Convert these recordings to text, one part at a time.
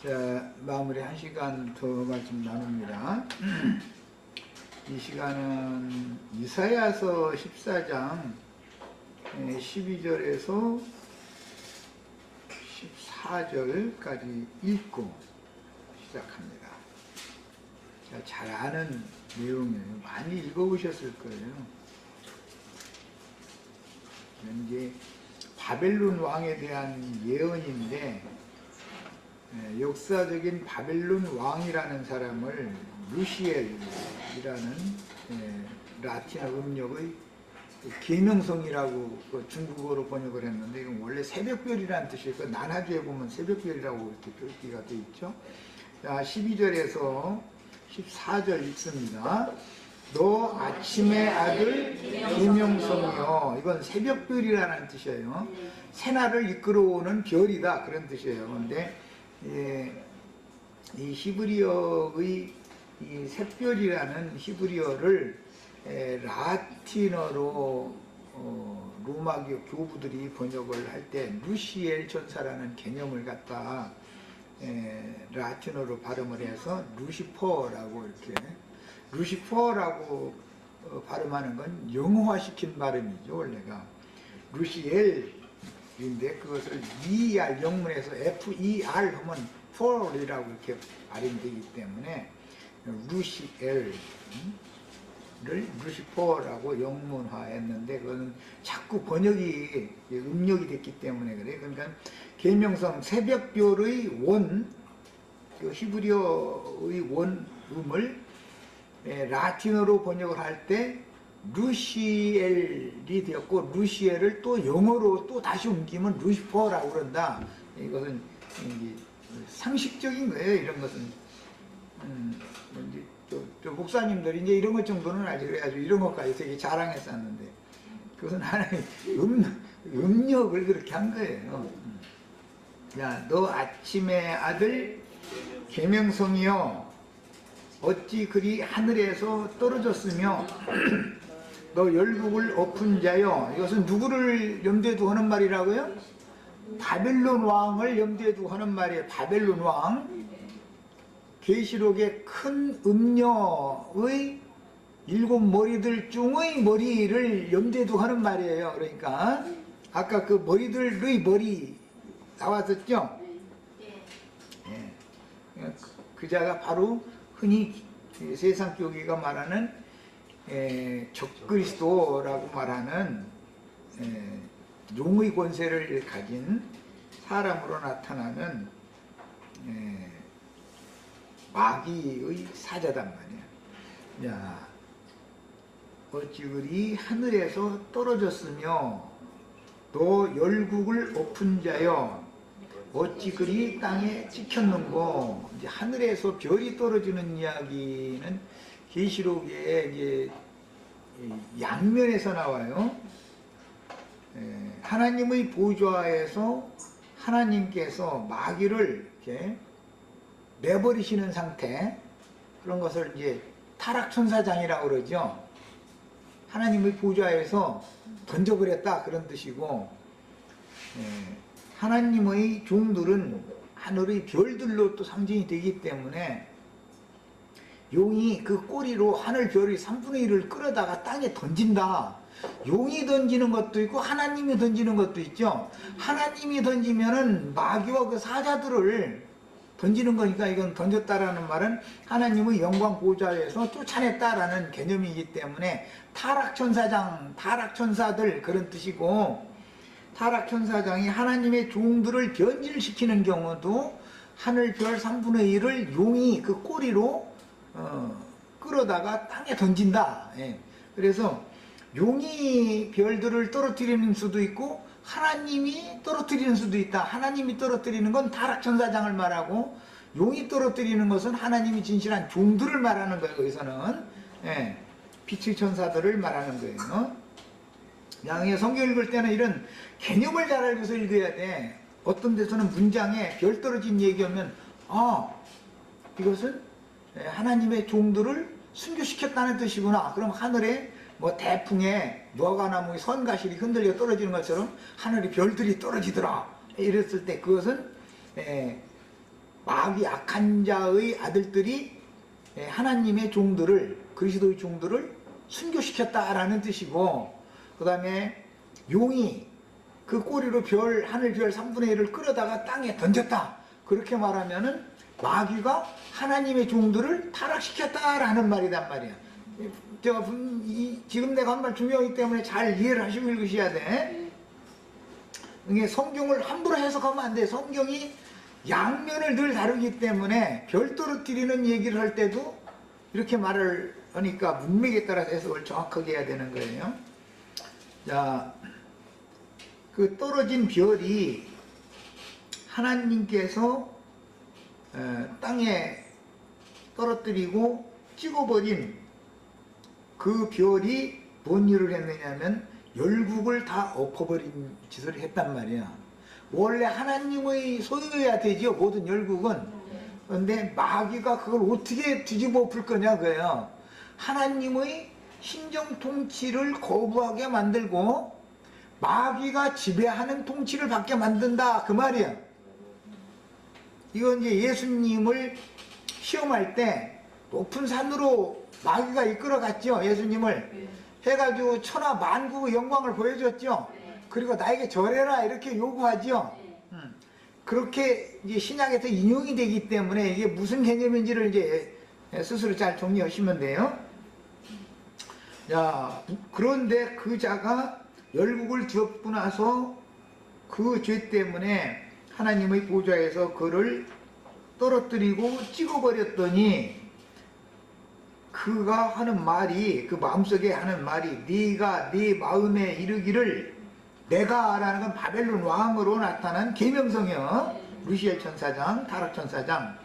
자, 마무리 1시간 더 말씀 나눕니다. 이 시간은 이사야서 14장 12절에서 14절까지 읽고 시작합니다. 자, 잘 아는 내용이에요. 많이 읽어보셨을 거예요. 이제 바벨론 왕에 대한 예언인데, 역사적인 바벨론 왕이라는 사람을 루시엘이라는 라틴어 음력의 계명성이라고 중국어로 번역을 했는데, 이건 원래 새벽별이라는 뜻이고, 난하주에 보면 새벽별이라고 이렇게 표기가 되어 있죠. 자, 12절에서 14절 읽습니다. 너 아침의 아들 계명성이여. 이건 새벽별이라는 뜻이에요. 새날을 이끌어오는 별이다, 그런 뜻이에요. 그런데 이 히브리어의 이 샛별이라는 히브리어를 라틴어로 로마교 교부들이 번역을 할 때 루시엘 천사라는 개념을 갖다 라틴어로 발음을 해서 루시퍼라고, 이렇게 루시퍼라고 발음하는 건 영어화시킨 발음이죠. 원래가 루시엘인데 그것을 ER 영문에서 FER 하면 펄이라고 이렇게 발음되기 때문에 루시엘을 루시퍼라고 영문화했는데, 그거는 자꾸 번역이 음력이 됐기 때문에 그래요. 그러니까 계명성 새벽별의 원, 그 히브리어의 원음을 라틴어로 번역을 할 때 루시엘이 되었고, 루시엘을 또 영어로 또 다시 옮기면 루시퍼라고 그런다. 이것은 상식적인 거예요. 이런 것은 저 목사님들이 이제 이런 것 정도는 알지, 그래가지고 이런 것까지 되게 자랑했었는데, 그것은 하나의 음력을 그렇게 한 거예요. 야, 너 아침의 아들 계명성이여, 어찌 그리 하늘에서 떨어졌으며 너 열국을 엎은 자여. 이것은 누구를 염두에 두고 하는 말이라고요? 바벨론 왕을 염두에 두고 하는 말이에요. 바벨론 왕. 계시록의 큰 음녀의 7 머리들 중의 머리를 염두에 두고 하는 말이에요. 그러니까 아까 그 머리들의 머리 나왔었죠? 네. 그 자가 바로 흔히 세상 교계가 말하는 적그리스도라고 말하는 용의 권세를 가진 사람으로 나타나는 마귀의 사자단 말이야. 야, 어찌 그리 하늘에서 떨어졌으며 너 열국을 엎은 자여, 어찌 그리 땅에 찍혔는고. 이제 하늘에서 별이 떨어지는 이야기는 계시록에 이제 양면에서 나와요. 하나님의 보좌에서 하나님께서 마귀를 이렇게 내버리시는 상태, 그런 것을 이제 타락천사장이라고 그러죠. 하나님의 보좌에서 던져버렸다, 그런 뜻이고, 하나님의 종들은 하늘의 별들로 또 상징이 되기 때문에 용이 그 꼬리로 하늘 별의 3분의 1을 끌어다가 땅에 던진다. 용이 던지는 것도 있고 하나님이 던지는 것도 있죠. 하나님이 던지면은 마귀와 그 사자들을 던지는 거니까, 이건 던졌다라는 말은 하나님의 영광 보좌에서 쫓아냈다라는 개념이기 때문에 타락천사장, 타락천사들, 그런 뜻이고, 타락천사장이 하나님의 종들을 변질시키는 경우도 하늘 별 3분의 1을 용이 그 꼬리로 끌어다가 땅에 던진다. 그래서 용이 별들을 떨어뜨리는 수도 있고 하나님이 떨어뜨리는 수도 있다. 하나님이 떨어뜨리는 건 타락천사장을 말하고, 용이 떨어뜨리는 것은 하나님이 진실한 종들을 말하는 거예요. 거기서는 빛의 천사들을 말하는 거예요. 양의 성경 읽을 때는 이런 개념을 잘 알고서 읽어야 돼. 어떤 데서는 문장에 별 떨어진 얘기하면 이것은 하나님의 종들을 순교시켰다는 뜻이구나. 그럼 하늘에 뭐 대풍에 무화과나무의 선가실이 흔들려 떨어지는 것처럼 하늘에 별들이 떨어지더라. 이랬을 때 그것은 마귀 악한 자의 아들들이 하나님의 종들을, 그리스도의 종들을 순교시켰다라는 뜻이고, 그 다음에 용이 그 꼬리로 하늘 별 3분의 1을 끌어다가 땅에 던졌다, 그렇게 말하면은 마귀가 하나님의 종들을 타락시켰다라는 말이단 말이야. 제가 지금 내가 한 말 중요하기 때문에 잘 이해를 하시고 읽으셔야 돼. 이게 성경을 함부로 해석하면 안 돼. 성경이 양면을 늘 다루기 때문에 별도로 드리는 얘기를 할 때도 이렇게 말을 하니까 문맥에 따라서 해석을 정확하게 해야 되는 거예요. 자, 그 떨어진 별이 하나님께서 땅에 떨어뜨리고 찍어버린 그 별이 뭔 일을 했느냐면 열국을 다 엎어버린 짓을 했단 말이야. 원래 하나님의 소유여야 되죠, 모든 열국은. 그런데 마귀가 그걸 어떻게 뒤집어 엎을 거냐 그래요. 하나님의 신정 통치를 거부하게 만들고 마귀가 지배하는 통치를 받게 만든다, 그 말이야. 이건 이제 예수님을 시험할 때 높은 산으로 마귀가 이끌어갔죠. 예수님을 해가지고 천하 만국의 영광을 보여줬죠. 그리고 나에게 절해라 이렇게 요구하죠. 그렇게 이제 신약에서 인용이 되기 때문에 이게 무슨 개념인지를 이제 스스로 잘 정리하시면 돼요. 자, 그런데 그 자가 열국을 뒤엎고 나서 그 죄 때문에 하나님의 보좌에서 그를 떨어뜨리고 찍어버렸더니 그가 하는 말이, 그 마음속에 하는 말이, 네가 네 마음에 이르기를, 내가 라는 건 바벨론 왕으로 나타난 계명성이요. 루시엘 천사장, 타락 천사장.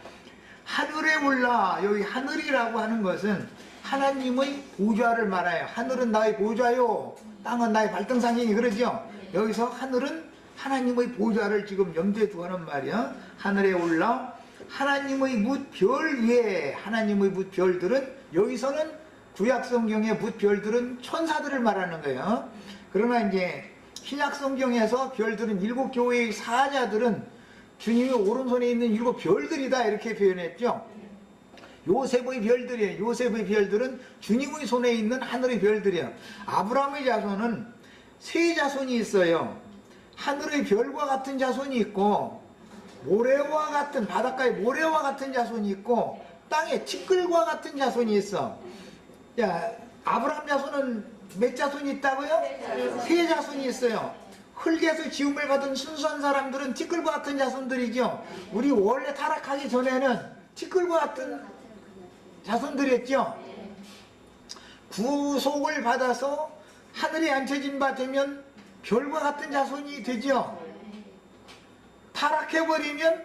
하늘에 올라, 여기 하늘이라고 하는 것은 하나님의 보좌를 말해요. 하늘은 나의 보좌요, 땅은 나의 발등상이니, 그러죠. 여기서 하늘은 하나님의 보좌를 지금 염두에 두고 하는 말이야. 하늘에 올라 하나님의 뭇별 위에, 하나님의 뭇별들은, 여기서는 구약성경의 뭇별들은 천사들을 말하는 거예요. 그러나 이제 신약성경에서 별들은, 일곱 교회의 사자들은 주님의 오른손에 있는 일곱 별들이다 이렇게 표현했죠. 요셉의 별들이에요. 요셉의 별들은 주님의 손에 있는 하늘의 별들이에요. 아브라함의 자손은 세 자손이 있어요. 하늘의 별과 같은 자손이 있고, 모래와 같은, 바닷가의 모래와 같은 자손이 있고, 땅의 티끌과 같은 자손이 있어. 야, 아브라함 자손은 몇 자손이 있다고요? 세 자손이 있어요. 흙에서 지음을 받은 순수한 사람들은 티끌과 같은 자손들이죠. 우리 원래 타락하기 전에는 티끌과 같은 자손들이었죠. 구속을 받아서 하늘에 앉혀진 바 되면 별과 같은 자손이 되죠. 타락해버리면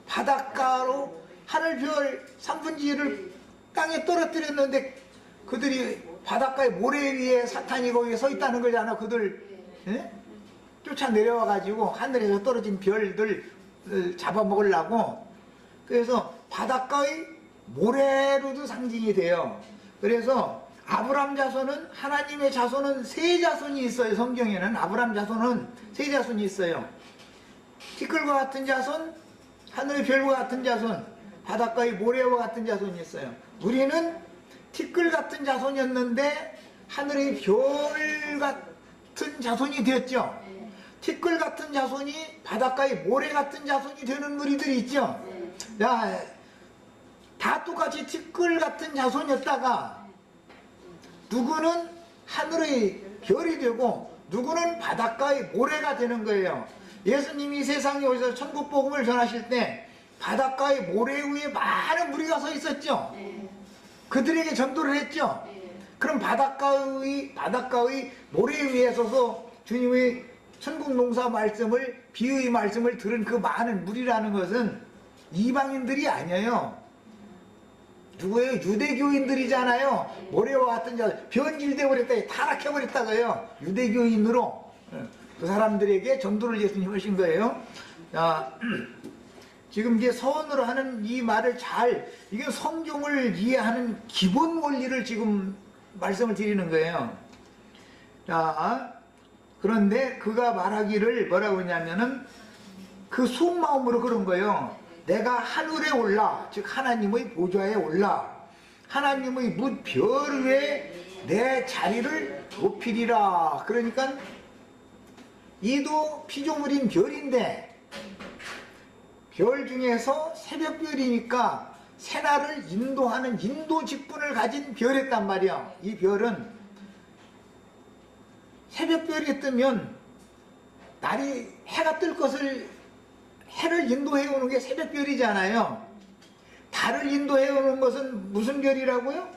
바닷가로 하늘별 3분의 1을 땅에 떨어뜨렸는데, 그들이 바닷가의 모래 위에 사탄이 거기에 서 있다는 거잖아. 그들 쫓아 내려와 가지고 하늘에서 떨어진 별들 잡아먹으려고. 그래서 바닷가의 모래로도 상징이 돼요. 그래서 아브람 자손은, 하나님의 자손은 세 자손이 있어요. 성경에는 아브람 자손은 세 자손이 있어요. 티끌과 같은 자손, 하늘의 별과 같은 자손, 바닷가의 모래와 같은 자손이 있어요. 우리는 티끌 같은 자손이었는데 하늘의 별 같은 자손이 되었죠. 티끌 같은 자손이 바닷가의 모래 같은 자손이 되는 우리들이 있죠. 야, 다 똑같이 티끌 같은 자손이었다가 누구는 하늘의 별이 되고 누구는 바닷가의 모래가 되는 거예요. 예수님이 세상에 오셔서 천국 복음을 전하실 때 바닷가의 모래 위에 많은 무리가 서 있었죠. 그들에게 전도를 했죠. 그럼 바닷가의 모래 위에 서서 주님의 천국 농사 말씀을, 비유의 말씀을 들은 그 많은 무리라는 것은 이방인들이 아니에요. 누구예요? 유대교인들이잖아요. 모래와 같은 자, 변질되어 버렸다, 타락해버렸다고요. 유대교인으로 그 사람들에게 전도를 예수님 하신 거예요. 자, 지금 이제 서원으로 하는 이 말을 이게 성경을 이해하는 기본 원리를 지금 말씀을 드리는 거예요. 자, 그런데 그가 말하기를 뭐라고 했냐면은 그 속마음으로 그런 거예요. 내가 하늘에 올라, 즉 하나님의 보좌에 올라 하나님의 뭇 별 위에 내 자리를 높이리라. 그러니까 이도 피조물인 별인데 별 중에서 새벽별이니까 새날을 인도하는 인도 직분을 가진 별이었단 말이야. 이 별은 새벽별이 뜨면 날이 해가 뜰 것을 해를 인도해 오는 게 새벽별이잖아요. 달을 인도해 오는 것은 무슨 별이라고요?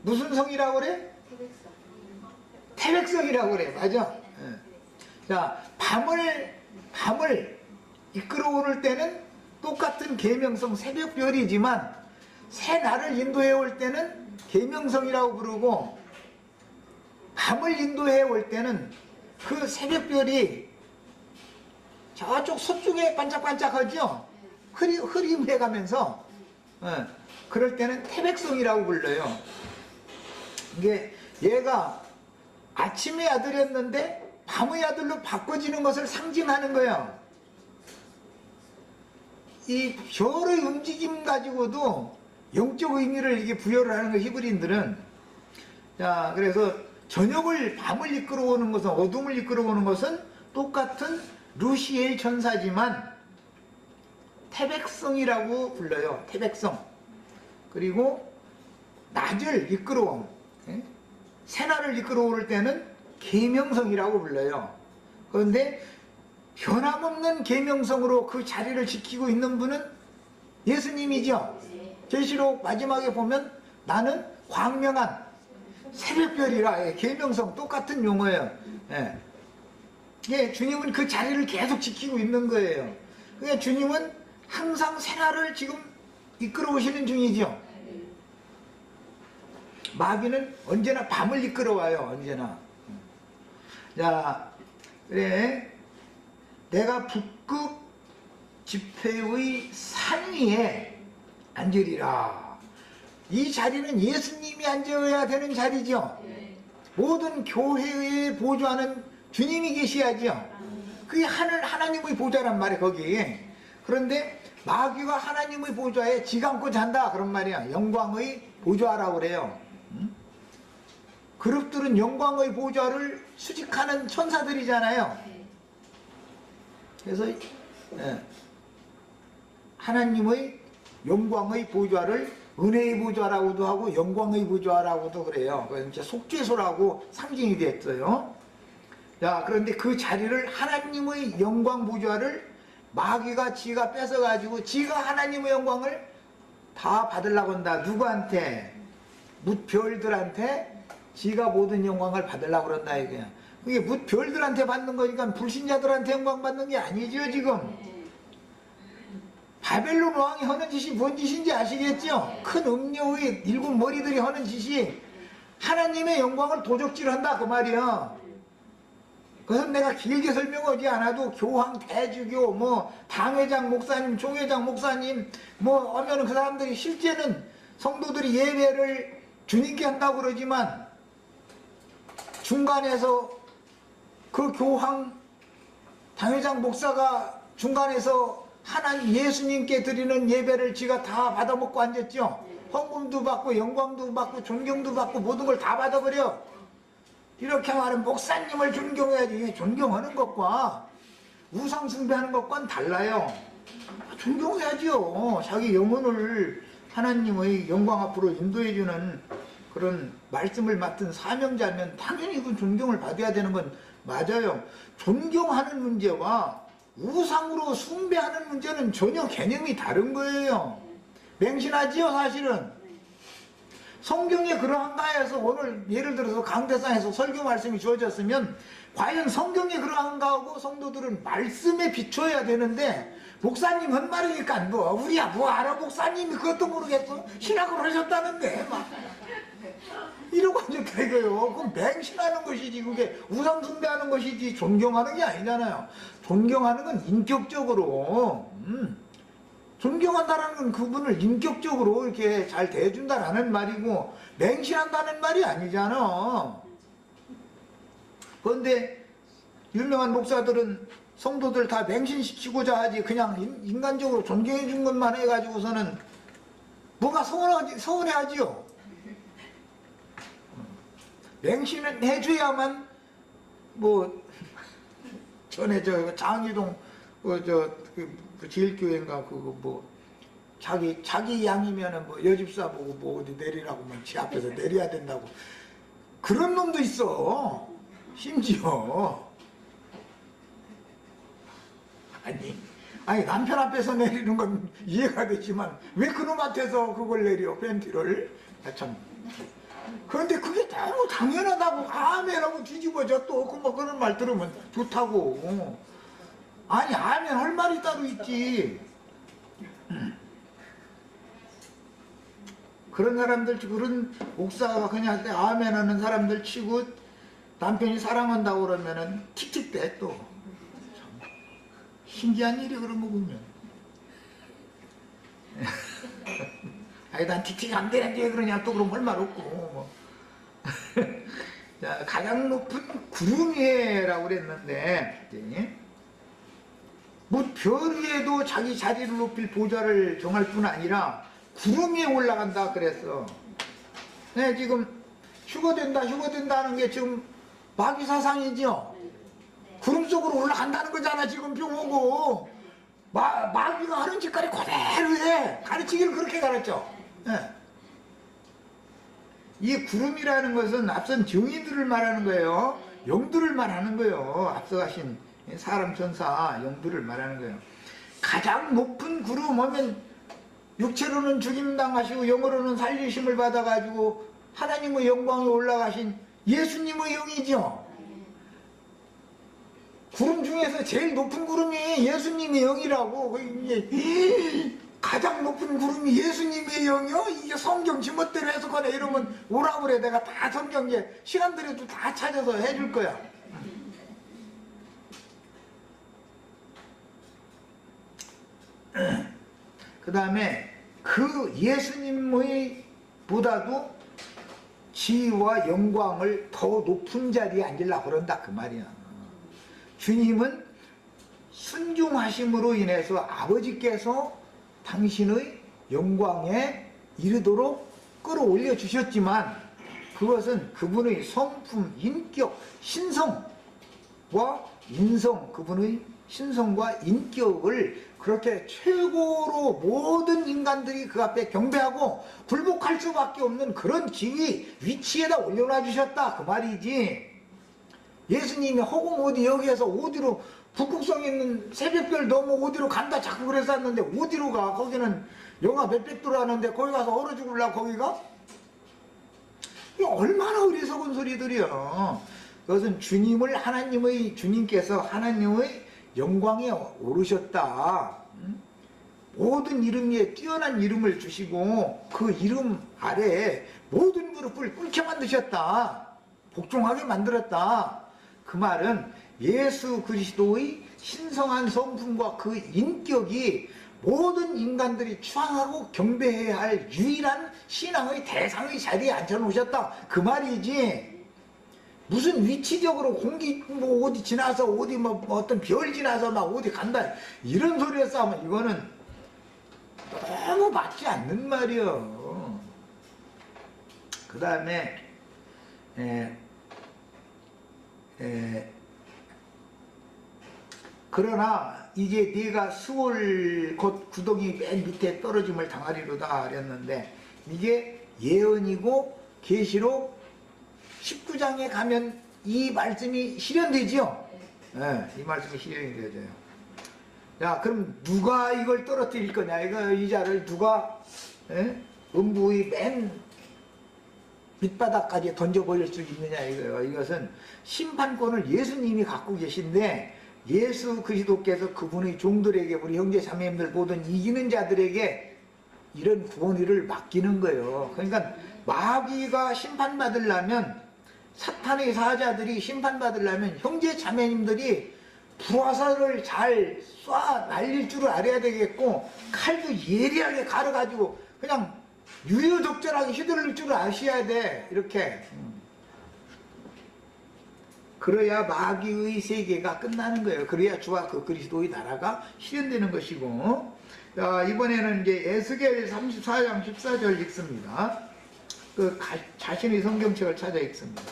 무슨 성이라고 그래? 태백성이라고 그래. 맞아. 자, 밤을 이끌어오를 때는 똑같은 계명성 새벽별이지만 새날을 인도해 올 때는 계명성이라고 부르고, 밤을 인도해 올 때는 그 새벽별이 저쪽 서쪽에 반짝반짝하죠? 흐림해 가면서, 그럴 때는 태백성이라고 불러요. 이게 얘가 아침의 아들이었는데 밤의 아들로 바꿔지는 것을 상징하는 거예요. 이 별의 움직임 가지고도 영적 의미를 이게 부여를 하는 거, 히브리인들은. 자, 그래서 저녁을 밤을 이끌어오는 것은, 어둠을 이끌어오는 것은 똑같은 루시엘 천사지만 태백성이라고 불러요. 태백성. 그리고 낮을 이끌어옴, 새날을 이끌어올 때는 계명성이라고 불러요. 그런데 변함없는 계명성으로 그 자리를 지키고 있는 분은 예수님이죠. 계시록 마지막에 보면 나는 광명한 새벽별이라, 계명성 똑같은 용어예요. 주님은 그 자리를 계속 지키고 있는 거예요. 그러니까 주님은 항상 새날을 지금 이끌어 오시는 중이죠. 마귀는 언제나 밤을 이끌어와요. 언제나. 자, 그래, 내가 북극 지폐의 산 위에 앉으리라. 이 자리는 예수님이 앉아야 되는 자리죠. 모든 교회에 보좌하는 주님이 계셔야죠. 그게 하나님의 보좌란 말이에요, 거기. 그런데 마귀가 하나님의 보좌에 지가 앉고 잔다, 그런 말이야. 영광의 보좌라고 그래요. 그룹들은 영광의 보좌를 수직하는 천사들이잖아요. 그래서 하나님의 영광의 보좌를 은혜의 보좌라고도 하고 영광의 보좌라고도 그래요. 그래서 속죄소라고 상징이 됐어요. 자, 그런데 그 자리를, 하나님의 영광 보좌를 마귀가 지가 뺏어가지고 지가 하나님의 영광을 다 받으려고 한다. 누구한테? 뭇별들한테 지가 모든 영광을 받으려고 그런다 이거야. 그게 뭇별들한테 받는 거니까 불신자들한테 영광 받는 게 아니죠. 지금 바벨론 왕이 하는 짓이 뭔 짓인지 아시겠죠? 큰 음녀의 일곱 머리들이 하는 짓이 하나님의 영광을 도적질한다, 그 말이야. 그것은 내가 길게 설명하지 않아도 교황, 대주교, 뭐 당회장 목사님, 총회장 목사님 뭐 하면은 그 사람들이 실제는 성도들이 예배를 주님께 한다고 그러지만 중간에서 그 교황, 당회장 목사가 중간에서 하나님 예수님께 드리는 예배를 지가 다 받아먹고 앉았죠. 헌금도 받고 영광도 받고 존경도 받고 모든 걸 다 받아버려. 이렇게 말하면 목사님을 존경해야지. 존경하는 것과 우상 숭배하는 것과는 달라요. 존경해야죠. 자기 영혼을 하나님의 영광 앞으로 인도해주는 그런 말씀을 맡은 사명자면 당연히 그 존경을 받아야 되는 건 맞아요. 존경하는 문제와 우상으로 숭배하는 문제는 전혀 개념이 다른 거예요. 맹신하지요, 사실은. 성경에 그러한가 해서 오늘 예를 들어서 강대상에서 설교 말씀이 주어졌으면 과연 성경에 그러한가 하고 성도들은 말씀에 비춰야 되는데, 목사님 한 말이니까 뭐 우리야 뭐 알아, 목사님이 그것도 모르겠어, 신학을 하셨다는데 막 이러고 앉았다 이거요. 그건 맹신하는 것이지, 그게 우상 숭배하는 것이지 존경하는 게 아니잖아요. 존경하는 건 인격적으로, 존경한다는 건 그분을 인격적으로 이렇게 잘 대해준다라는 말이고 맹신한다는 말이 아니잖아. 그런데 유명한 목사들은 성도들 다 맹신시키고자 하지, 그냥 인간적으로 존경해 준 것만 해가지고서는 뭐가 서운해하지요. 맹신은 해줘야만, 뭐 전에 저 장희동 그 제일교회인가 그거 뭐 자기 양이면은 뭐 여집사 보고 뭐 어디 내리라고 지 앞에서 내려야 된다고, 그런 놈도 있어. 심지어 아니 남편 앞에서 내리는 건 이해가 되지만 왜 그놈한테서 그걸 내려, 팬티를. 참. 그런데 그게 너무 당연하다고 아멘하고 뒤집어져. 또 그 뭐 그런 말 들으면 좋다고. 아니 아멘 할 말이 따로 있지. 그런 사람들, 그런 목사가 그냥 아멘 하는 사람들 치고 남편이 사랑한다고 그러면은 틱틱대. 또 신기한 일이 그런 거 보면. 아니 난 틱틱 안 되는데 왜 그러냐, 또 그럼 할 말 없고. 자, 가장 높은 구름 위에라고 그랬는데, 뭐 별 위에도 자기 자리를 높일 보좌를 정할 뿐 아니라 구름 위에 올라간다 그랬어. 네, 지금 휴거된다 하는 게 지금 마귀사상이죠. 구름 속으로 올라간다는 거잖아. 지금 병오고 마귀가 하는 짓까지 그대로 해. 가르치기를 그렇게 가르쳐. 네. 이 구름이라는 것은 앞선 정의들을 말하는 거예요. 영들을 말하는 거예요. 앞서가신 사람 천사 영들을 말하는 거예요. 가장 높은 구름 하면 육체로는 죽임당하시고 영으로는 살리심을 받아가지고 하나님의 영광에 올라가신 예수님의 영이죠. 구름 중에서 제일 높은 구름이 예수님의 영이라고. 이게 가장 높은 구름이 예수님의 영이요? 이게 성경 지멋대로 해석하네 이러면 오라 그래. 내가 다 성경에 시간 들여도 다 찾아서 해줄 거야. 그 다음에 그 예수님의 보다도 지위와 영광을 더 높은 자리에 앉으려고 그런다 그 말이야. 주님은 순종하심으로 인해서 아버지께서 당신의 영광에 이르도록 끌어올려 주셨지만, 그것은 그분의 성품, 인격, 신성과 인성, 그분의 신성과 인격을 그렇게 최고로 모든 인간들이 그 앞에 경배하고 굴복할 수밖에 없는 그런 지위, 위치에다 올려놔 주셨다 그 말이지. 예수님이 허공 어디 여기에서 어디로 북극성에 있는 새벽별 넘어 어디로 간다 자꾸 그랬었는데 어디로 가? 거기는 영하 몇백 도로 하는데 거기 가서 얼어 죽으려고 거기가? 이게 얼마나 어리석은 소리들이야. 그것은 주님께서 하나님의 영광에 오르셨다. 모든 이름 위에 뛰어난 이름을 주시고 그 이름 아래에 모든 무릎을 꿇게 만드셨다. 복종하게 만들었다. 그 말은 예수 그리스도의 신성한 성품과 그 인격이 모든 인간들이 추앙하고 경배해야 할 유일한 신앙의 대상의 자리에 앉혀놓으셨다 그 말이지. 무슨 위치적으로 공기 뭐 어디 지나서 어디 뭐 어떤 별 지나서 막 어디 간다 이런 소리에 싸우면 이거는 너무 맞지 않는 말이요. 그 다음에 그러나 이제 네가 수월 곧 구덩이 맨 밑에 떨어짐을 당하리로다 그랬는데, 이게 예언이고 계시록 19장에 가면 이 말씀이 실현되지요. 네, 이 말씀이 실현이 되어져요. 자, 그럼 누가 이걸 떨어뜨릴 거냐? 이 자를 누가 음부의 맨 밑바닥까지 던져버릴 수 있느냐 이거예요. 이것은 심판권을 예수님이 갖고 계신데, 예수 그리스도께서 그분의 종들에게, 우리 형제 자매님들 모든 이기는 자들에게 이런 구원의를 맡기는 거예요. 그러니까 마귀가 심판받으려면, 사탄의 사자들이 심판받으려면 형제 자매님들이 불화살을 잘 쏴 날릴 줄을 알아야 되겠고, 칼도 예리하게 갈아가지고 그냥 유유적절하게 휘두를 줄을 아셔야 돼. 이렇게. 그래야 마귀의 세계가 끝나는 거예요. 그래야 주와 그 그리스도의 나라가 실현되는 것이고. 자, 이번에는 이제 에스겔 34장 14절 읽습니다. 자신의 성경책을 찾아 읽습니다.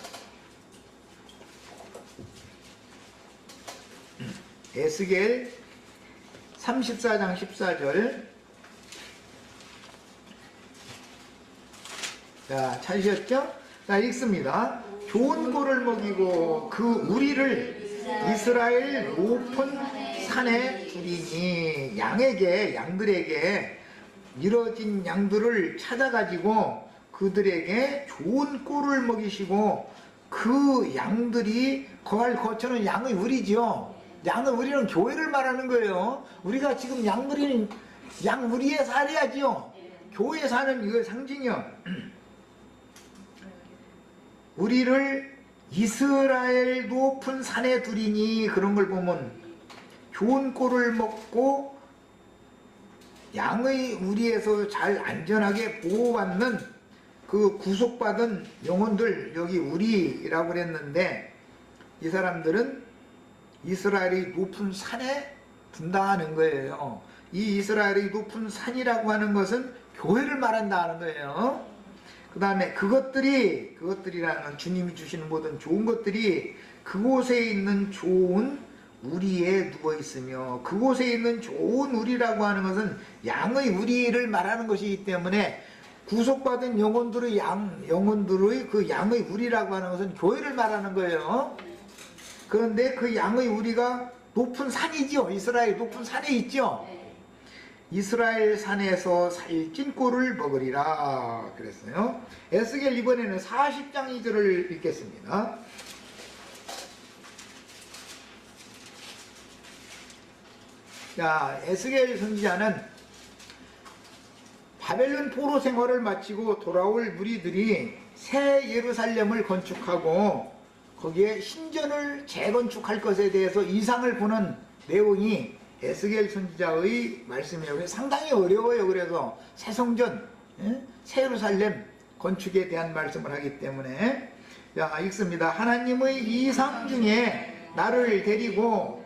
에스겔 34장 14절. 자, 찾으셨죠? 자, 읽습니다. 좋은 꼴을 먹이고 그 우리를 이스라엘 높은 산에 두리니. 양들에게 잃어진 양들을 찾아가지고 그들에게 좋은 꼴을 먹이시고, 그 양들이 거할 거처는 양의 우리죠. 양의 우리는 교회를 말하는 거예요. 우리가 지금 양들이 양 우리에 살아야지요. 교회에 사는 이거 상징이요. 우리를 이스라엘 높은 산에 두리니, 그런 걸 보면 좋은 꼴을 먹고 양의 우리에서 잘 안전하게 보호받는 그 구속받은 영혼들, 여기 우리라고 그랬는데, 이 사람들은 이스라엘의 높은 산에 둔다는 거예요. 이 이스라엘의 높은 산이라고 하는 것은 교회를 말한다는 거예요. 그 다음에 그것들이라는 주님이 주시는 모든 좋은 것들이 그곳에 있는 좋은 우리에 누워 있으며, 그곳에 있는 좋은 우리라고 하는 것은 양의 우리를 말하는 것이기 때문에, 구속받은 영혼들의 그 양의 우리라고 하는 것은 교회를 말하는 거예요. 그런데 그 양의 우리가 높은 산이죠. 이스라엘 높은 산에 있죠. 이스라엘 산에서 살찐 꼴을 먹으리라 그랬어요. 에스겔 이번에는 40장 2절을 읽겠습니다. 자, 에스겔 선지자는 바벨론 포로 생활을 마치고 돌아올 무리들이 새 예루살렘을 건축하고 거기에 신전을 재건축할 것에 대해서 이상을 보는 내용이 에스겔 선지자의 말씀이에요. 상당히 어려워요. 그래서 새 성전, 새 예루살렘 건축에 대한 말씀을 하기 때문에. 자, 읽습니다. 하나님의 이상 중에 나를 데리고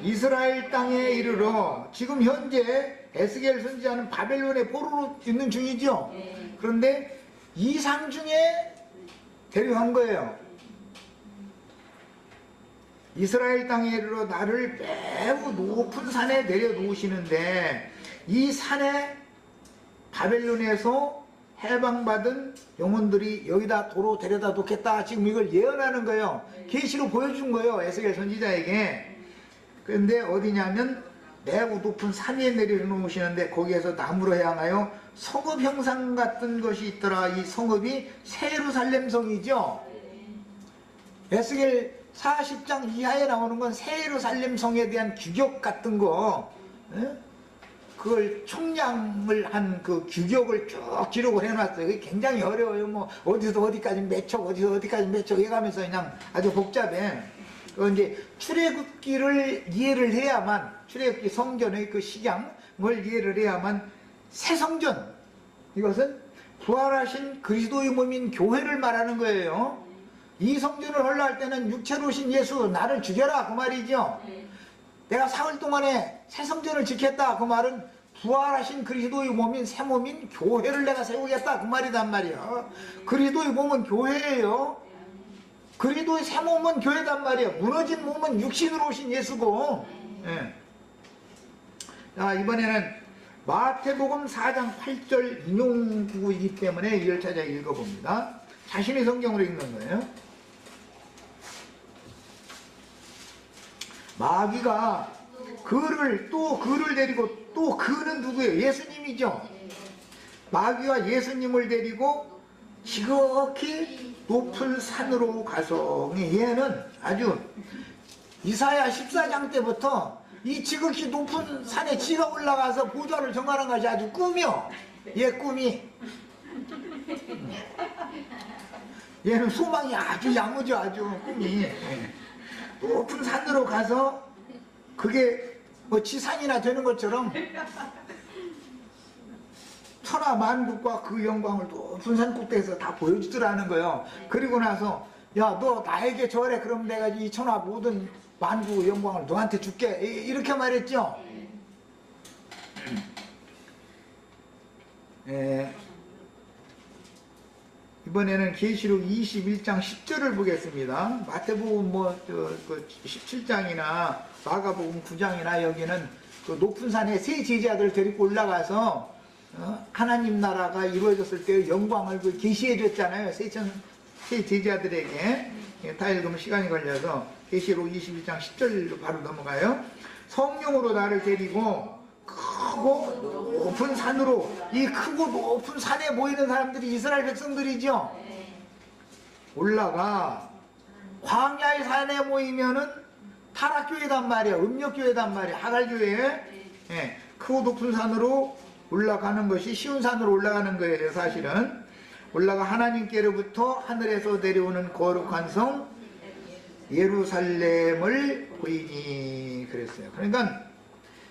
이스라엘 땅에 이르러. 지금 현재 에스겔 선지자는 바벨론의 포로로 있는 중이죠. 그런데 이상 중에 데려간 거예요. 이스라엘 땅에 이르러 나를 매우 높은 산에 내려놓으시는데, 이 산에 바벨론에서 해방받은 영혼들이 여기다 도로 데려다 놓겠다. 지금 이걸 예언하는 거예요. 계시로 보여준 거예요. 에스겔 선지자에게. 그런데 어디냐면 매우 높은 산 위에 내려놓으시는데, 거기에서 나무로 향하여 성읍 형상 같은 것이 있더라. 이 성읍이 새 예루살렘 성이죠. 에스겔 40장 이하에 나오는 건 새 예루살렘 성에 대한 규격 같은 거, 그걸 총량을 한 그 규격을 쭉 기록을 해놨어요. 그게 굉장히 어려워요. 뭐 어디서 어디까지 몇 척, 어디서 어디까지 몇 척 해가면서 그냥 아주 복잡해. 이제 출애굽기를 이해를 해야만, 출애굽기 성전의 그 식양을 이해를 해야만 새 성전, 이것은 부활하신 그리스도의 몸인 교회를 말하는 거예요. 이 성전을 헐라할 때는 육체로 오신 예수 나를 죽여라 그 말이죠. 내가 사흘 동안에 새 성전을 지켰다 그 말은 부활하신 그리스도의 몸인 새 몸인 교회를 내가 세우겠다 그 말이단 말이야. 그리스도의 몸은 교회예요. 그리스도의 새 몸은 교회단 말이야. 무너진 몸은 육신으로 오신 예수고. 자, 이번에는 마태복음 4장 8절 인용구이기 때문에 이걸 찾아 읽어봅니다. 자신의 성경으로 읽는 거예요. 마귀가 그를 데리고, 또 그는 누구예요? 예수님이죠. 마귀가 예수님을 데리고 지극히 높은 산으로 가서, 얘는 아주 이사야 14장 때부터 이 지극히 높은 산에 지가 올라가서 보좌를 정하는 것이 아주 꿈이요. 얘 꿈이. 얘는 소망이 아주 야무져. 아주 꿈이. 높은 산으로 가서 그게 뭐 지산이나 되는 것처럼 천하 만국과 그 영광을 높은 산 꼭대기에서 다 보여주더라는 거예요. 그리고 나서 야, 너 나에게 절해. 그럼 내가 이 천하 모든 만국 영광을 너한테 줄게. 이렇게 말했죠. 이번에는 계시록 21장 10절을 보겠습니다. 마태복음 17장이나 마가복음 9장이나 여기는 그 높은 산에 세 제자들 데리고 올라가서 하나님 나라가 이루어졌을 때 영광을 계시해 줬잖아요. 세 제자들에게. 다 읽으면 시간이 걸려서 계시록 21장 10절로 바로 넘어가요. 성령으로 나를 데리고 크고 높은 산으로, 이 크고 높은 산에 모이는 사람들이 이스라엘 백성들이죠. 올라가 광야의 산에 모이면은 타락교회단 말이야. 음력교회단 말이야. 하갈교회. 크고 높은 산으로 올라가는 것이 쉬운 산으로 올라가는 거예요. 사실은 올라가 하나님께로부터 하늘에서 내려오는 거룩한 성 예루살렘을 보이니 그랬어요. 그러니까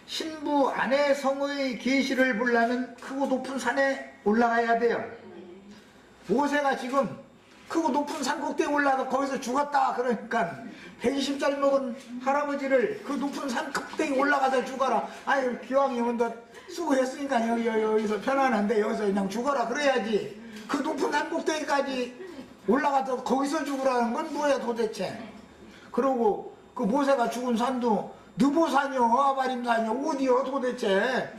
신부 안의 성의 계시를 보려면 크고 높은 산에 올라가야 돼요. 모세가 지금 크고 높은 산 꼭대기에 올라가 거기서 죽었다. 그러니까 120살 먹은 할아버지를 그 높은 산 꼭대기에 올라가서 죽어라. 아유, 기왕이면 너 수고했으니까 여기서 편안한데 여기서 그냥 죽어라 그래야지. 그 높은 산 꼭대기까지 올라가서 거기서 죽으라는 건 뭐야 도대체. 그러고 그 모세가 죽은 산도 느보산이요 아바림산이요 어디요 도대체.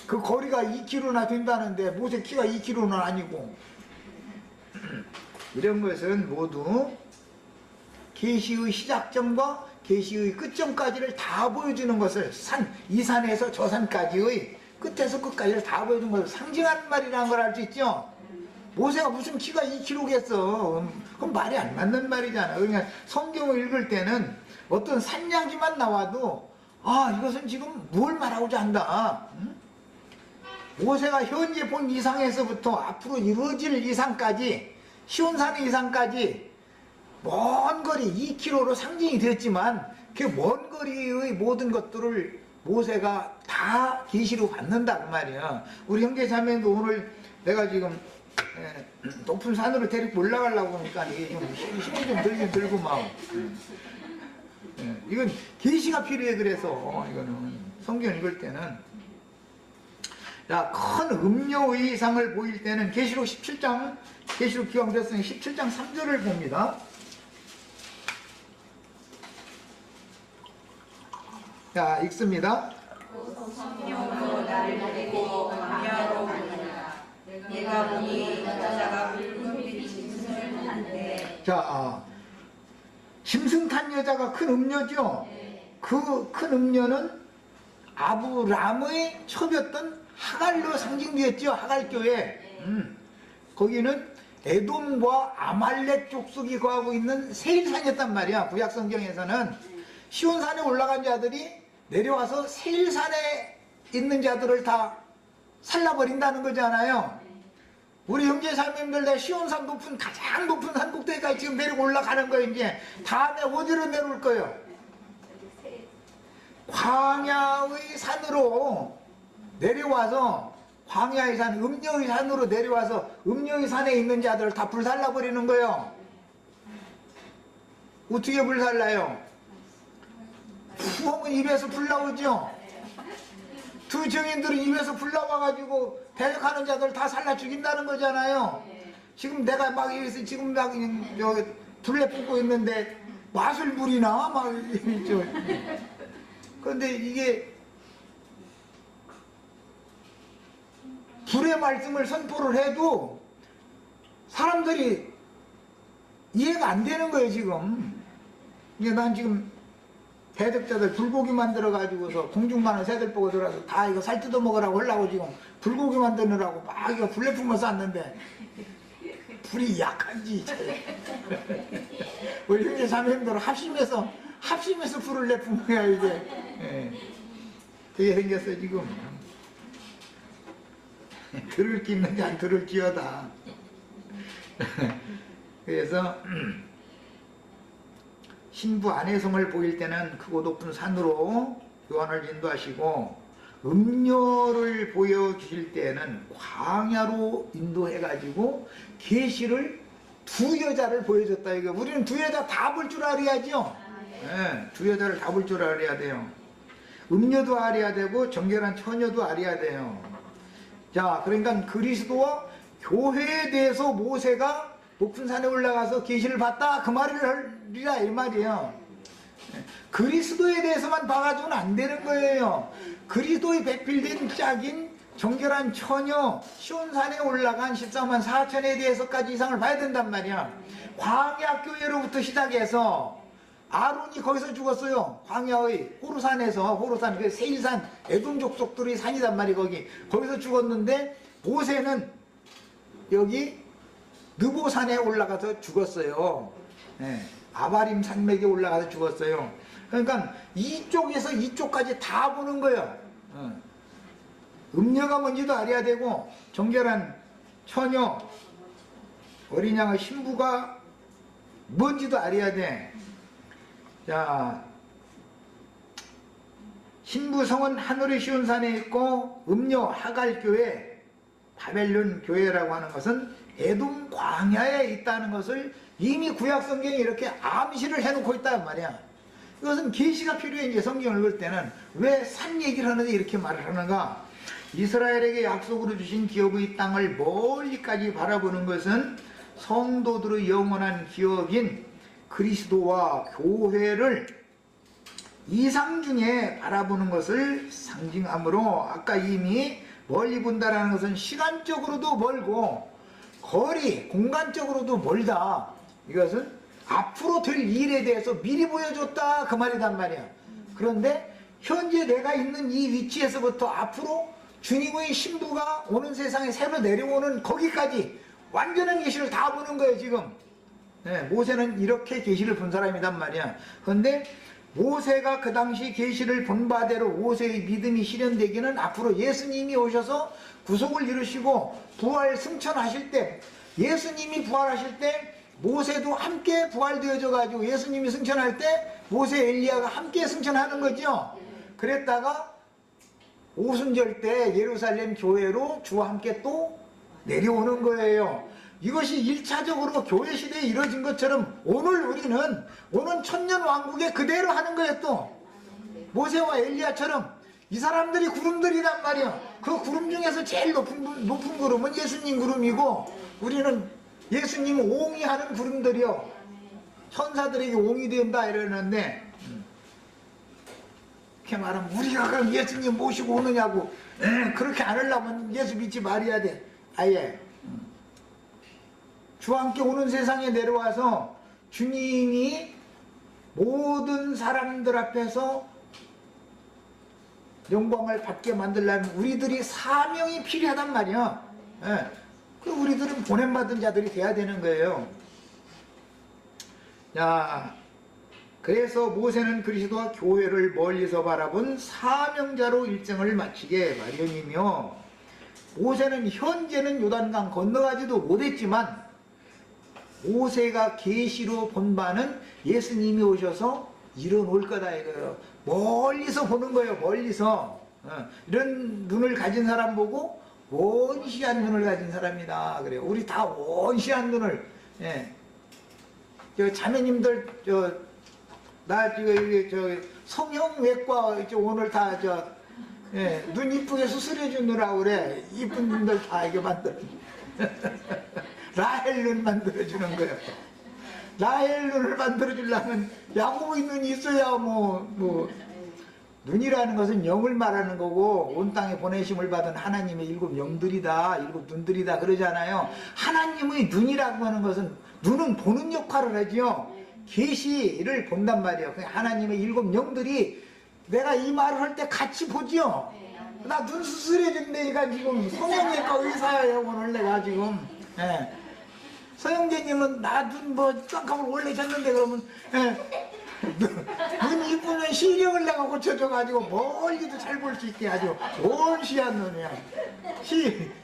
그 거리가 2km나 된다는데 모세 키가 2km는 아니고. 이런 것은 모두 계시의 시작점과 계시의 끝점까지를 다 보여주는 것을 이 산에서 저 산까지의 끝에서 끝까지를 다 보여주는 것을 상징하는 말이라는 걸 알 수 있죠. 모세가 무슨 키가 2kg겠어. 그건 말이 안 맞는 말이잖아. 그러니까 성경을 읽을 때는 어떤 산 이야기만 나와도 이것은 지금 뭘 말하고자 한다. 모세가 현재 본 이상에서부터 앞으로 이루어질 이상까지, 시온산 이상까지 먼 거리 2km로 상징이 되었지만 그 먼 거리의 모든 것들을 모세가 다 계시로 받는다 그 말이야. 우리 형제 자매도 오늘 내가 지금 높은 산으로 데리고 올라가려고 하니까 이게 좀 힘이 좀 들긴 들고 막. 이건 계시가 필요해. 그래서 이거는 성경 읽을 때는 큰 음녀의 이상을 보일 때는 계시록 17장, 계시록 기왕됐으니 17장 3절을 봅니다. 자, 읽습니다. 성령으로 나를 데리고 광야로 가니라. 내가 보니 여자가 붉은 빛 짐승을 탄데. 자, 짐승 탄 여자가 큰 음녀죠. 그 큰 음녀는 아브람의 첩이었던 하갈로 상징되었죠. 하갈교회. 거기는 에돔과 아말렉 족속이 거하고 있는 세일산이었단 말이야. 구약성경에서는 시온산에 올라간 자들이 내려와서 세일산에 있는 자들을 다 살라버린다는 거잖아요. 우리 형제 자매님들 다 시온산 가장 높은 산 꼭대기까지 지금 내리고 올라가는 거예요. 이제 다음에 어디로 내려올 거예요? 광야의 산으로 내려와서, 광야의 산, 음녀의 산으로 내려와서 음녀의 산에 있는 자들을 다 불살라버리는 거예요. 어떻게 불살라요? 부엉은 입에서 불 나오죠. 두 증인들은 입에서 불 나와가지고 대적하는 자들 다 살라 죽인다는 거잖아요. 지금 내가 막 여기서 지금 막 여기 둘레 뿜고 있는데 맛을 부리나 막 이러죠. 그런데 이게 불의 말씀을 선포를 해도 사람들이 이해가 안 되는 거예요. 지금 이게 난 지금 대적자들 불고기 만들어가지고서 공중 가는 새들 보고 들어와서 다 이거 살 뜯어 먹으라고 하려고 지금 불고기 만드느라고 막 이거 불내 품어 쌌는데 불이 약한지 우리 형제 자매님들 합심해서 불을 내뿜어야 이게 되게 생겼어요. 지금 들을 게 있는지 안 들을지어다. 그래서 신부 안의 성을 보일 때는 크고 높은 산으로 요한을 인도하시고 음료를 보여주실 때는 광야로 인도해가지고 계시를 두 여자를 보여줬다. 이거 우리는 두 여자 다 볼 줄 알아야죠. 네, 두 여자를 다 볼 줄 알아야 돼요. 음료도 알아야 되고 정결한 처녀도 알아야 돼요. 자, 그러니까 그리스도와 교회에 대해서 모세가 높은 산에 올라가서 계시를 봤다 그 말을 하리라 이 말이에요. 그리스도에 대해서만 봐가지고는 안 되는 거예요. 그리스도의 배필된 짝인 정결한 처녀 시온산에 올라간 14만 4천에 대해서까지 이상을 봐야 된단 말이야. 광야교회로부터 시작해서 아론이 거기서 죽었어요. 광야의 호르산에서, 호르산 그 세일산 에돔 족속들의 산이단 말이야. 거기서 죽었는데 모세는 여기 느보산에 올라가서 죽었어요. 네, 아바림 산맥에 올라가서 죽었어요. 그러니까 이쪽에서 이쪽까지 다 보는 거예요. 음녀가 뭔지도 알아야 되고 정결한 처녀 어린 양의 신부가 뭔지도 알아야 돼. 자, 신부성은 하늘의 시온산에 있고 음녀 하갈교회 바벨론 교회라고 하는 것은 에돔 광야에 있다는 것을 이미 구약성경에 이렇게 암시를 해놓고 있단 말이야. 이것은 계시가 필요해. 이제 성경을 읽을 때는 왜 산 얘기를 하는데 이렇게 말을 하는가. 이스라엘에게 약속으로 주신 기업의 땅을 멀리까지 바라보는 것은 성도들의 영원한 기업인 그리스도와 교회를 이상 중에 바라보는 것을 상징하므로 아까 이미 멀리 본다라는 것은 시간적으로도 멀고 거리, 공간적으로도 멀다. 이것은 앞으로 될 일에 대해서 미리 보여줬다 그 말이단 말이야. 그런데 현재 내가 있는 이 위치에서부터 앞으로 주님의 신부가 오는 세상에 새로 내려오는 거기까지 완전한 계시를 다 보는 거예요 지금. 네, 모세는 이렇게 계시를 본 사람이단 말이야. 그런데 모세가 그 당시 계시를 본 바대로 모세의 믿음이 실현되기는 앞으로 예수님이 오셔서 구속을 이루시고 부활 승천하실 때, 예수님이 부활하실 때 모세도 함께 부활되어져 가지고 예수님이 승천할 때 모세 엘리야가 함께 승천하는 거죠. 그랬다가 오순절 때 예루살렘 교회로 주와 함께 또 내려오는 거예요. 이것이 1차적으로 교회 시대에 이루어진 것처럼 오늘 우리는 오는 천년 왕국에 그대로 하는 거예요. 또 모세와 엘리야처럼 이 사람들이 구름들이란 말이야. 그 구름 중에서 제일 높은 구름은 예수님 구름이고 우리는 예수님 옹이하는 구름들이요. 천사들에게 옹이 된다 이러는데 이렇게 말하면 우리가 그럼 예수님 모시고 오느냐고. 그렇게 안 하려면 예수 믿지 말아야 돼. 아예 주와 함께 오는 세상에 내려와서 주님이 모든 사람들 앞에서 영광을 받게 만들려면 우리들이 사명이 필요하단 말이야. 그 우리들은 보냄받은 자들이 돼야 되는 거예요. 자, 그래서 모세는 그리스도와 교회를 멀리서 바라본 사명자로 일정을 마치게 마련이며, 모세는 현재는 요단강 건너가지도 못했지만 모세가 계시로 본 바는 예수님이 오셔서 이뤄놓을 거다 이거예요. 멀리서 보는 거예요. 멀리서. 이런 눈을 가진 사람 보고 원시한 눈을 가진 사람이다 그래요. 우리 다 원시한 눈을. 저 자매님들 나 지금 성형외과 오늘 다 눈 이쁘게 수술해 주느라고 그래. 이쁜 분들 다 이게 만들어. 라헬 눈 만들어 주는 거예요. 라헬 눈을 만들어 주려면 야곱의 눈이 있어야 눈이라는 것은 영을 말하는 거고 온 땅에 보내심을 받은 하나님의 일곱 영들이다, 일곱 눈들이다 그러잖아요. 하나님의 눈이라고 하는 것은 눈은 보는 역할을 하죠. 계시를 본단 말이에요. 하나님의 일곱 영들이 내가 이 말을 할 때 같이 보죠. 나 눈 수술해 준다니까 지금 성형외과 의사예요 오늘 내가 지금. 서영재님은 나 눈 깜깜을 올리셨는데 그러면 눈 이쁘면 시력을 내가 고쳐줘가지고 멀리도 잘 볼 수 있게 아주 원시한 눈이야.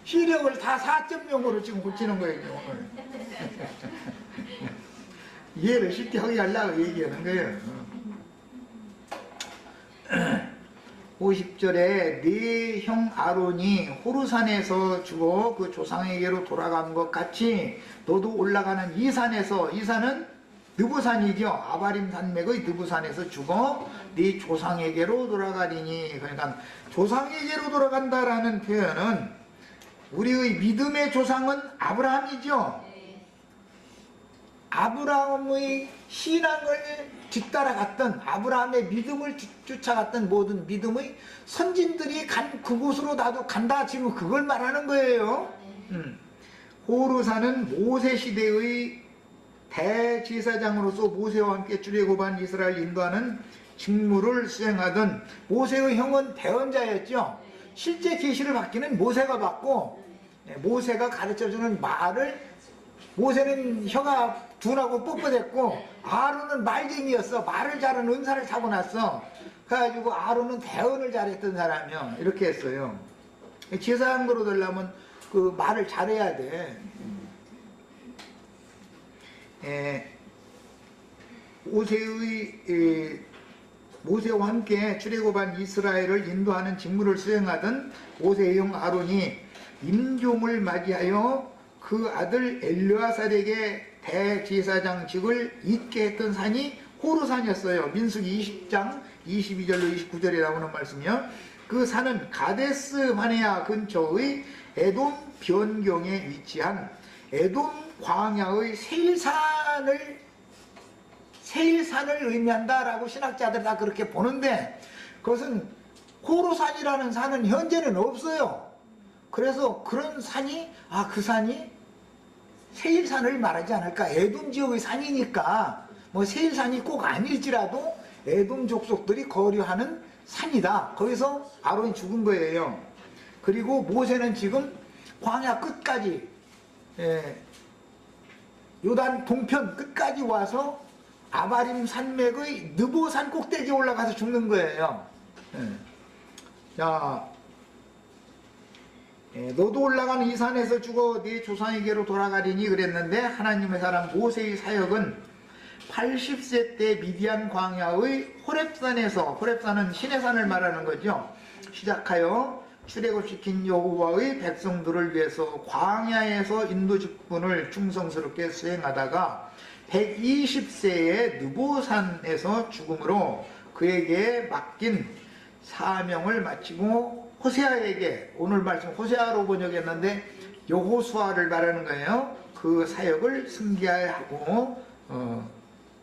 시력을 다 4.0으로 지금 고치는 거예요 오늘. 이해를 쉽게 하게 하려고 얘기하는 거예요. 50절에 네 형 아론이 호르산에서 죽어 그 조상에게로 돌아간 것 같이 너도 올라가는 이 산에서, 이 산은 느보산이죠. 아바림 산맥의 느보산에서 죽어 네 조상에게로 돌아가리니. 그러니까 조상에게로 돌아간다라는 표현은 우리의 믿음의 조상은 아브라함이죠. 아브라함의 신앙을 뒤따라갔던, 아브라함의 믿음을 쫓아갔던 모든 믿음의 선진들이 간 그곳으로 나도 간다, 지금 그걸 말하는 거예요. 호르산은 모세 시대의 대제사장으로서 모세와 함께 출애굽한 이스라엘 인도하는 직무를 수행하던 모세의 형은 대언자였죠. 실제 계시를 받기는 모세가 받고, 모세가 가르쳐주는 말을, 모세는 혀가 둔하고 뻣뻣했고 아론은 말쟁이였어. 말을 잘하는 은사를 타고났어. 그래가지고 아론은 대언을 잘했던 사람이요, 이렇게 했어요. 제사장으로 되려면 그 말을 잘해야 돼. 모세와 함께 출애굽한 이스라엘을 인도하는 직무를 수행하던 모세의 형 아론이 임종을 맞이하여 그 아들 엘르아살에게 대제사장직을 잇게 했던 산이 호르산이었어요. 민수기 20장 22절로 29절에 나오는 말씀이요. 그 산은 가데스 바네아 근처의 에돔 변경에 위치한 에돔 광야의 세일산을 의미한다라고 신학자들 다 그렇게 보는데, 그것은 호르산이라는 산은 현재는 없어요. 그래서 그런 산이, 그 산이 세일산을 말하지 않을까. 에돔 지역의 산이니까 뭐 세일산이 꼭 아닐지라도 에돔 족속들이 거류하는 산이다. 거기서 아론이 죽은 거예요. 그리고 모세는 지금 광야 끝까지, 요단 동편 끝까지 와서 아바림 산맥의 느보산 꼭대기에 올라가서 죽는 거예요. 자, 너도 올라가는 이 산에서 죽어 네 조상에게로 돌아가리니 그랬는데, 하나님의 사람 모세의 사역은 80세 때 미디안 광야의 호렙산에서, 호렙산은 신의 산을 말하는 거죠, 시작하여 출애굽시킨 여호와의 백성들을 위해서 광야에서 인도 직분을 충성스럽게 수행하다가 120세에 느보산에서 죽음으로 그에게 맡긴 사명을 마치고 호세아에게, 오늘 말씀 호세아로 번역했는데 여호수아를 말하는 거예요. 그 사역을 승계하고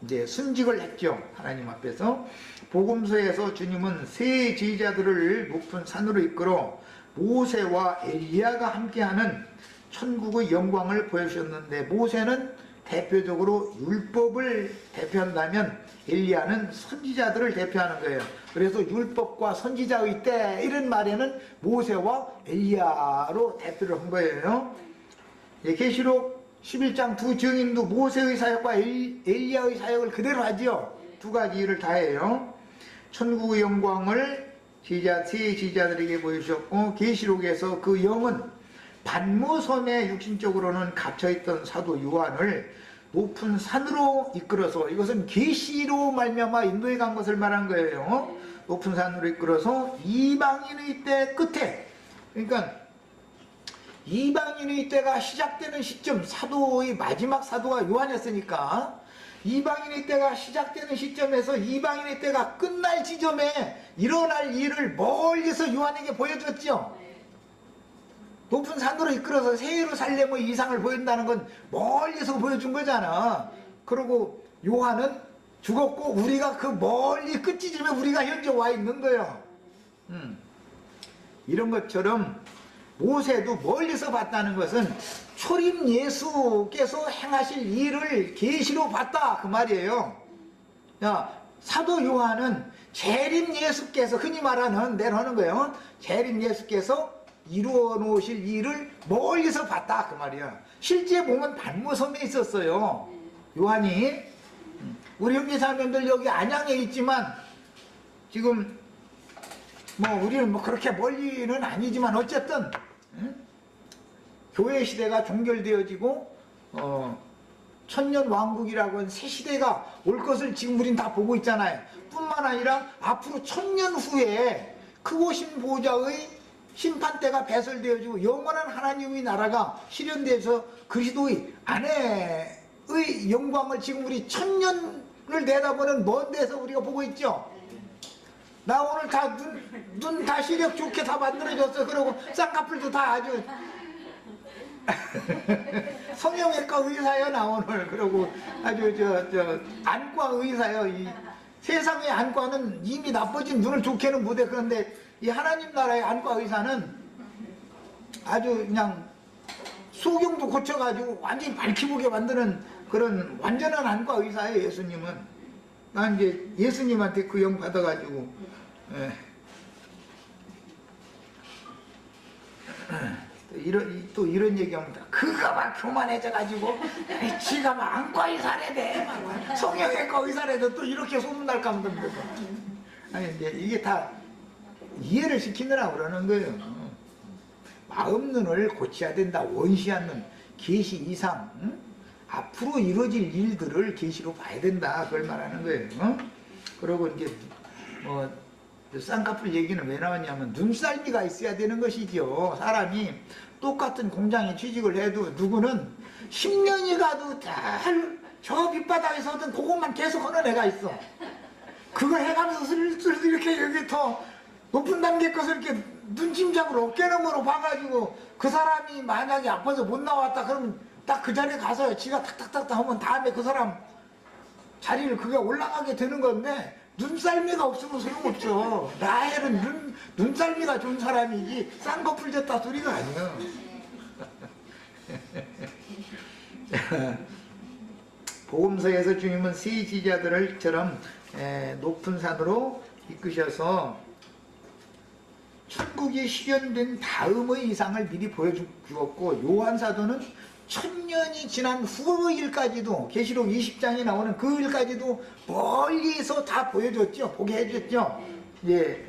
이제 순직을 했죠. 하나님 앞에서. 복음서에서 주님은 세 제자들을 높은 산으로 이끌어 모세와 엘리야가 함께하는 천국의 영광을 보여주셨는데, 모세는 대표적으로 율법을 대표한다면 엘리야는 선지자들을 대표하는 거예요. 그래서 율법과 선지자의 때, 이런 말에는 모세와 엘리야로 대표를 한 거예요. 계시록 11장 두 증인도 모세의 사역과 엘리야의 사역을 그대로 하지요. 두 가지 일을 다 해요. 천국의 영광을 세 제자들에게 보여주셨고, 계시록에서 그 영은 반모섬에 육신적으로는 갇혀있던 사도 요한을 높은 산으로 이끌어서, 이것은 계시로 말미암아 인도에 간 것을 말한 거예요. 높은 산으로 이끌어서 이방인의 때 끝에, 그러니까 이방인의 때가 시작되는 시점, 사도의 마지막 사도가 요한이었으니까 이방인의 때가 시작되는 시점에서 이방인의 때가 끝날 지점에 일어날 일을 멀리서 요한에게 보여줬죠. 높은 산으로 이끌어서 새 예루살렘의 이상을 보인다는 건 멀리서 보여준 거잖아. 그리고 요한은 죽었고 우리가 그 멀리 끝지점에 우리가 현재 와 있는 거예요. 이런 것처럼 모세도 멀리서 봤다는 것은 초림 예수께서 행하실 일을 계시로 봤다, 그 말이에요. 사도 요한은 재림 예수께서, 흔히 말하는 대로 하는 거예요. 재림 예수께서 이루어 놓으실 일을 멀리서 봤다, 그 말이야. 실제 보면 반모섬에 있었어요, 요한이. 우리 형제자매들 여기 안양에 있지만, 지금 뭐 우리는 뭐 그렇게 멀리는 아니지만 어쨌든 교회 시대가 종결되어지고 천년 왕국이라고 하는 새 시대가 올 것을 지금 우린 다 보고 있잖아요. 뿐만 아니라 앞으로 1000년 후에 크고신 보좌의 심판대가 배설되어지고 영원한 하나님의 나라가 실현돼서 그리스도의 아내의 영광을 지금 우리 천년을 내다보는 먼 데서 우리가 보고 있죠. 나 오늘 다 눈 다 시력 좋게 다 만들어줬어. 그러고 쌍꺼풀도 다 아주 성형외과 의사요 나 오늘. 그러고 아주 저 안과 의사요. 이 세상의 안과는 이미 나빠진 눈을 좋게는 못해. 그런데 이 하나님 나라의 안과 의사는 아주 그냥 소경도 고쳐가지고 완전히 밝히 보게 만드는 그런 완전한 안과 의사예요. 예수님은. 난 이제 예수님한테 그 영 받아가지고 또 이런 얘기하면 그가 막 교만해져가지고 지가 막 안과 의사래 돼, 막 성형외과 의사래도 또 이렇게 소문날까 하면 아니 이제 이게 다 이해를 시키느라 그러는 거예요. 마음 눈을 고쳐야 된다. 원시 않는 계시 이상 앞으로 이루어질 일들을 계시로 봐야 된다. 그걸 말하는 거예요. 그리고 이제 뭐 쌍꺼풀 얘기는 왜 나왔냐면 눈썰미가 있어야 되는 것이죠. 사람이 똑같은 공장에 취직을 해도 누구는 10년이 가도 저 밑바닥에서든 그것만 계속 하는 애가 있어. 그거 해가면서 슬슬 이렇게 여기 더 높은 단계 것을 이렇게 눈짐작으로 어깨너머로 봐가지고 그 사람이 만약에 아파서 못 나왔다 그러면 딱 그 자리에 가서 지가 탁탁탁탁 하면 다음에 그 사람 자리를 그게 올라가게 되는 건데 눈썰미가 없으면 소용없어. 나엘은 눈썰미가 좋은 사람이지 쌍꺼풀 졌다 소리가 아니야. 복음서에서 주님은 세 지자들을처럼 높은 산으로 이끄셔서 천국이 실현된 다음의 이상을 미리 보여주었고, 요한사도는 천년이 지난 후의 일까지도, 계시록 20장에 나오는 그 일까지도 멀리서 다 보여줬죠. 보게 해줬죠. 예.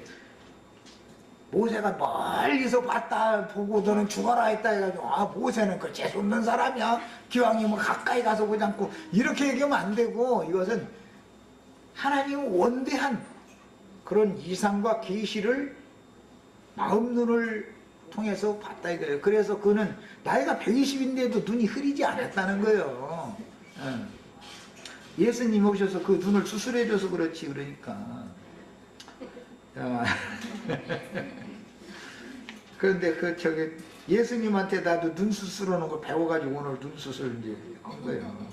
모세가 멀리서 봤다 보고 너는 죽어라 했다 해가지고 모세는 그 재수없는 사람이야. 기왕이면 가까이 가서 보지 않고 이렇게 얘기하면 안 되고, 이것은 하나님 원대한 그런 이상과 계시를 마음 눈을 통해서 봤다 이거예요. 그래서 그는 나이가 120인데도 눈이 흐리지 않았다는 거예요. 예수님 오셔서 그 눈을 수술해줘서 그렇지. 그러니까 그런데 예수님한테 나도 눈 수술하는 거 배워가지고 오늘 눈 수술 이제 한 거예요.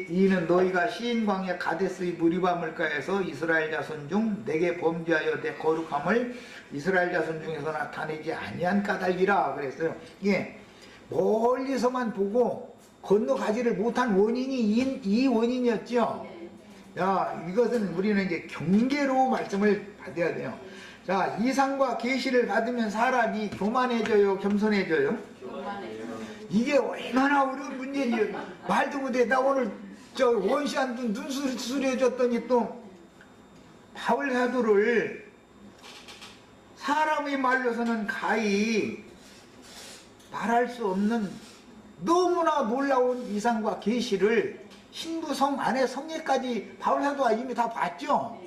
이는 너희가 시인 광야 가데스의 무리바 물가에서 이스라엘 자손 중 내게 범죄하여 내 거룩함을 이스라엘 자손 중에서 나타내지 아니한 까닭이라 그랬어요. 이게 멀리서만 보고 건너가지를 못한 원인이 이 원인이었죠. 자, 이것은 우리는 이제 경계로 말씀을 받아야 돼요. 자, 이상과 계시를 받으면 사람이 교만해져요, 겸손해져요? 이게 얼마나 어려운 문제지. 말도 못해. 나 오늘 저 원시한 눈 수술해줬더니 또 바울 사도를 사람의 말로서는 가히 말할 수 없는 너무나 놀라운 이상과 계시를 신부 성 안에 성례까지 바울 사도가 이미 다 봤죠.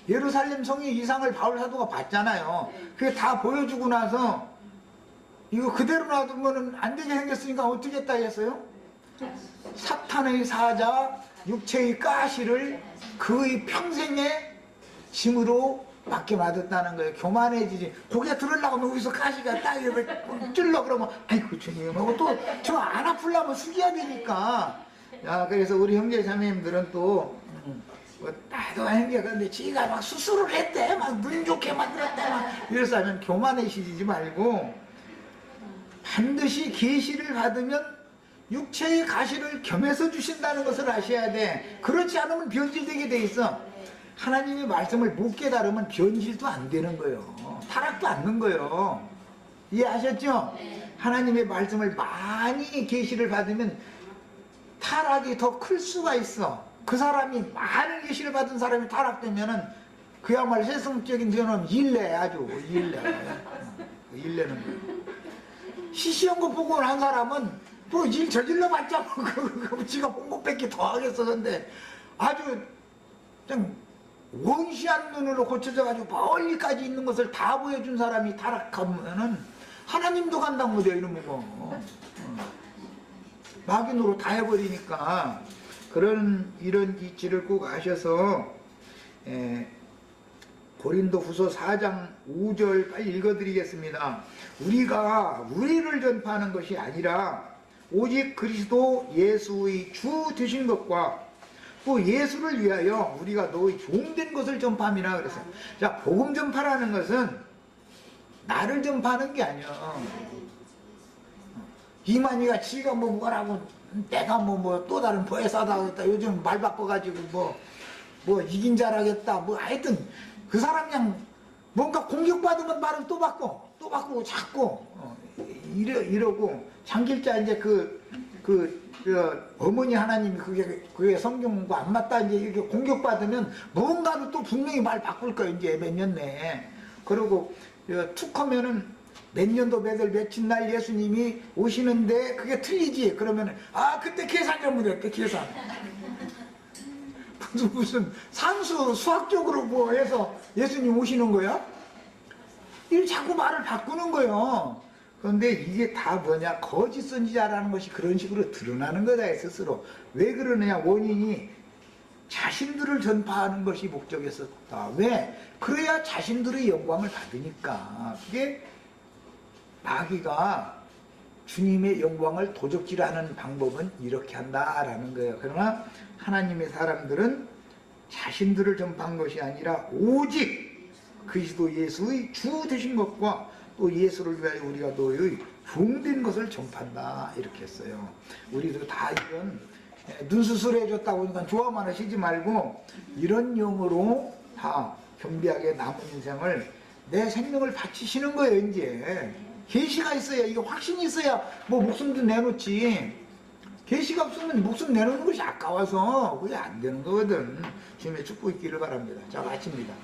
예루살렘 성의 이상을 바울 사도가 봤잖아요. 그게 다 보여주고 나서 이거 그대로 놔두면 안 되게 생겼으니까 어떻게 했다 했어요? 사탄의 사자 육체의 가시를 그의 평생의 짐으로 맡겨놔뒀다는 거예요. 교만해지지. 고개 들으려고 하면 여기서 가시가 딱 이렇게 찔러 그러면 아이고 주님 하고 또 저 안 아프려면 숙여야 되니까. 야, 그래서 우리 형제 자매님들은 또 나도 형제 그런데 지가 막 수술을 했대. 막 눈 좋게 만들었대. 막 이래서 하면 교만해지지 말고 반드시 계시를 받으면 육체의 가시를 겸해서 주신다는 것을 아셔야 돼. 그렇지 않으면 변질되게 돼 있어. 하나님의 말씀을 못 깨달으면 변질도 안 되는 거예요. 타락도 않는 거예요. 이해하셨죠? 하나님의 말씀을 많이 계시를 받으면 타락이 더 클 수가 있어. 그 사람이 많은 계시를 받은 사람이 타락되면은 그야말로 세상적인 표현은 일래, 아주 일래는 거예요. 시시한 거 보고 한 사람은 뭐 일 저질러 봤자 뭐 지가 본 것밖에 더 하겠어. 근데 아주 그냥 원시한 눈으로 고쳐져 가지고 멀리까지 있는 것을 다 보여준 사람이 타락하면은 하나님도 간다고 못해요. 이러면 뭐 마귀노로 다 해버리니까 이런 이치를 꼭 아셔서 고린도 후서 4장 5절 빨리 읽어드리겠습니다. 우리가 우리를 전파하는 것이 아니라 오직 그리스도 예수의 주 되신 것과 또 예수를 위하여 우리가 너의 종된 것을 전파함이라 그랬어요. 자, 복음 전파라는 것은 나를 전파하는 게 아니야. 이만희가 지가 뭐 뭐라고 내가 뭐 또 다른 보혜사다 그랬다. 요즘 말 바꿔가지고 뭐 이긴 자라겠다. 뭐 하여튼 그 사람 그냥 뭔가 공격받으면 말을 또 바꾸고 자꾸 이러고 장길자 이제 그 어머니 하나님이 그게 성경 공부 안 맞다 이제 이렇게 공격받으면 뭔가로 또 분명히 말 바꿀 거예요. 이제 몇 년 내에. 그리고 툭 하면은 몇 년도 며칠 날 예수님이 오시는데 그게 틀리지. 그러면 그때 계산 잘못했대. 계산. 무슨 산수 수학적으로 뭐 해서 예수님 오시는 거야? 이 자꾸 말을 바꾸는 거예요. 그런데 이게 다 뭐냐, 거짓 선지자라는 것이 그런 식으로 드러나는 거다 스스로. 왜 그러느냐, 원인이 자신들을 전파하는 것이 목적이었다. 왜? 그래야 자신들의 영광을 받으니까. 그게 마귀가 주님의 영광을 도적질하는 방법은 이렇게 한다라는 거예요. 그러나 하나님의 사람들은 자신들을 전파한 것이 아니라 오직 그리스도 예수의 주 되신 것과 또 예수를 위하여 우리가 너의 종된 것을 전파한다 이렇게 했어요. 우리도 다 이런 눈 수술해줬다고 하니까 좋아만 하시지 말고 이런 용어로 다 겸비하게 남은 인생을 내 생명을 바치시는 거예요. 이제 계시가 있어야, 이게 확신이 있어야 뭐 목숨도 내놓지. 계시가 없으면 목숨 내놓는 것이 아까워서 그게 안 되는 거거든. 주님의 축복 있기를 바랍니다. 자, 마칩니다.